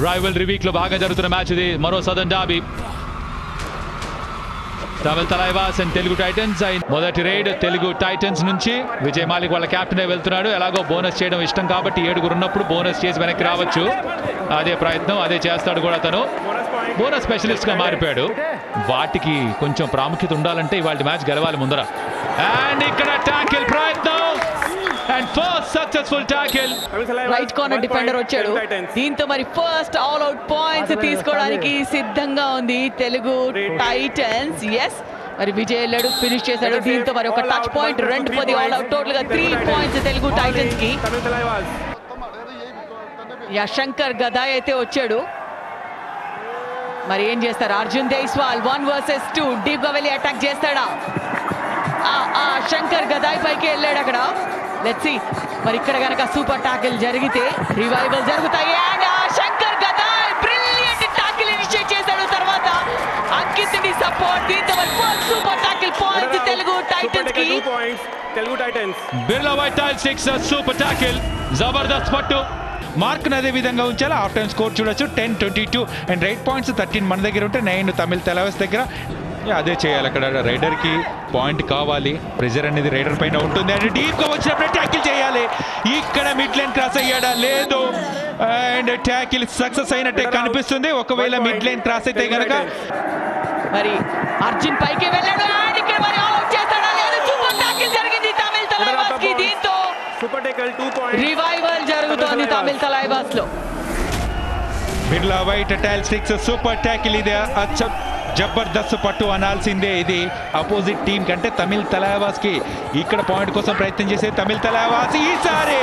Rivalry week లో బాగా జరుగుతున్న మ్యాచ్ ఇది. మరో southern Darby. Tamil Thalaivas and Telugu Titans. మొదటి రైడ్ తెలుగు టైటన్స్ నుంచి విజయ్ మాలిక్ వాళ్ళ కెప్టెన్ వెళ్తున్నాడు. ఎలాగో బోనస్ చేయడం ఇష్టం కాబట్టి 7 ఉన్నప్పుడు బోనస్ చేసి వెనక్కి రావచ్చు. అదే ప్రయత్నం, అదే చేస్తాడు కూడా తను. బోనస్ స్పెషలిస్ట్ గా మారిపోయాడు. వాటికి కొంచెం ప్రాముఖ్యత ఉండాలంటే ఇవాళ మ్యాచ్ గెలవాలి ముందర. అండ్ ఇక్కడ టాకిల్ ప్రయత్నం and first successful tackle. Right corner defender వచ్చాడు. దీంతో మరి ఫస్ట్ ఆల్ అవుట్ పాయింట్స్ తీసుకోవడానికి సిద్ధంగా ఉంది తెలుగు టైటన్స్. ఎస్, మరి విజయ్ వెళ్ళాడు, ఫినిష్ చేశాడు. దీంతో మరి ఒక touch point 2 all out, total గా 3 పాయింట్స్ తెలుగు టైటన్స్ కి. శంకర్ గదాయ్ అయితే వచ్చాడు. మరి ఏం చేస్తారు అర్జున్ దేశ్వాల్ 1 వర్సెస్ 2 డీప్ గా వెళ్ళి అటాక్ చేస్తాడా? శంకర్ గదాయ్ పైకి వెళ్ళాడు అక్కడ. లెట్స్ సీ మరి ఇక్కడ గనక సూపర్ టాకిల్ జరిగితే రివైవల్ జరుగుతాయి. And Shankar Gadai brilliant tackle initiate చేశాడు. తర్వాత అంకిత్ ని సపోర్ట్. దీంతో మరి first super tackle point Telugu Titans కి. Birla white tile 6 super tackle. జబర్దస్త్ పట్టు. మార్క్ అదే విధంగా ఉంచాలి. హాఫ్ టైం స్కోర్ చూడొచ్చు 10-22 అండ్ రైట్ పాయింట్స్ 13 మన దగ్గర ఉంటే 9 తమిళ తలైవాస్ దగ్గర. అదే చేయాలి అక్కడ. రైడర్ కి పాయింట్ కావాలి. ప్రెజర్ అనేది రైడర్ పైన ఉంటుంది. అండ్ డీప్ గా వచ్చినప్పుడు ట్యాకిల్ చేయాలి. ఇక్కడ మిడ్ లైన్ క్రాస్ అయ్యాడా? లేదు. అండ్ ట్యాకిల్ సక్సెస్ అయినట్టే కనిపిస్తుంది. ఒకవేళ మిడ్ లైన్ క్రాస్ అయితే గనక మరి అర్జున్ పైకి వెళ్ళాడు. అండ్ ఇక్కడ మరి అవుట్ చేస్తాడా? లేదు. సూపర్ టాకిల్ జరిగింది తమిళ తలైవాస్ కి. దీంతో రివైవల్ జరుగుతోంది తమిళ తలైవాస్ లో. Birla white tile 6 super tackle. ఇది జబర్దస్త్ పట్టు అనాల్సిందే. ఇది అపోజిట్ టీం కంటే తమిళ తలైవాస్ కి ఇక్కడ పాయింట్ కోసం ప్రయత్నం చేసే తమిళ తలైవాస్ ఈసారి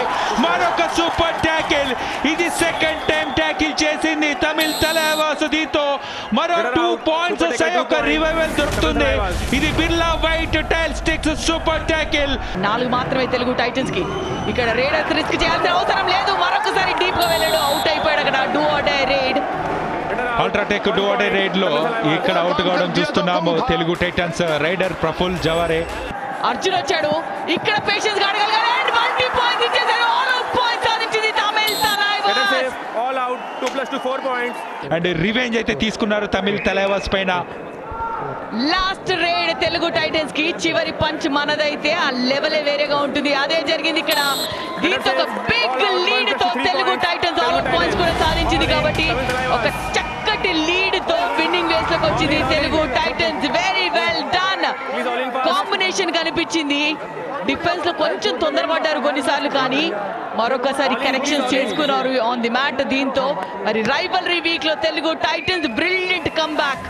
మరొక సూపర్ ట్యాకిల్. ఇది సెకండ్ టైం ట్యాకిల్ చేసింది తమిళ తలైవాస్. దీంతో మరో 2 పాయింట్స్ వస్తాయి. ఒక రివైవల్ దొరుకుతుంది. ఇది Birla white tile 6 super tackle. 4 మాత్రమే తెలుగు టైటన్స్ కి. ఇక్కడ రైడర్స్ రిస్క్ చేయాల్సిన అవసరం లేదు. మరొకసారి డీప్ గా వెళ్ళాడు, అవుట్ అయిపోయాడు అక్కడ. Do or die raid. UltraTech do or die raid లో ఇక్కడ అవుట్ కావడం చూస్తున్నాము తెలుగు టైటన్స్ రైడర్ ప్రఫుల్ జవారే. అర్జున్ వచ్చాడు. ఇక్కడ పేషెన్స్ గాడగలిగాడు. అండ్ 20 పాయింట్స్ ఇచ్చేసాడు. ఆల్ అవుట్ పాయింట్స్ సాధించింది Tamil Thalaivas. All out 2+2 4 points. And revenge అయితే తీసుకున్నారు తమిళ తలైవాస్ పైన. లాస్ట్ రైడ్ తెలుగు టైటన్స్ కి. చివరి పంచ్ మనదైతే ఆ లెవెలే వేరేగా ఉంటుంది. అదే జరిగింది ఇక్కడ. దీంతో ఒక బిగ్ లీడ్ తో Telugu Titans all out points కూడా సాధించింది. కాబట్టి ఒక చక్కటి లీడ్ తో విన్నింగ్ వేస్ లోకి వచ్చింది Telugu Titans. Very well done. Combination కనిపించింది. డిఫెన్స్ లో కొంచెం తొందరపడ్డారు కొన్నిసార్లు, కానీ మరొకసారి కనెక్షన్స్ చేసుకున్నారు ఆన్ ది మ్యాట్. దీంతో మరి రైవల్రీ వీక్ లో Telugu Titans brilliant come back.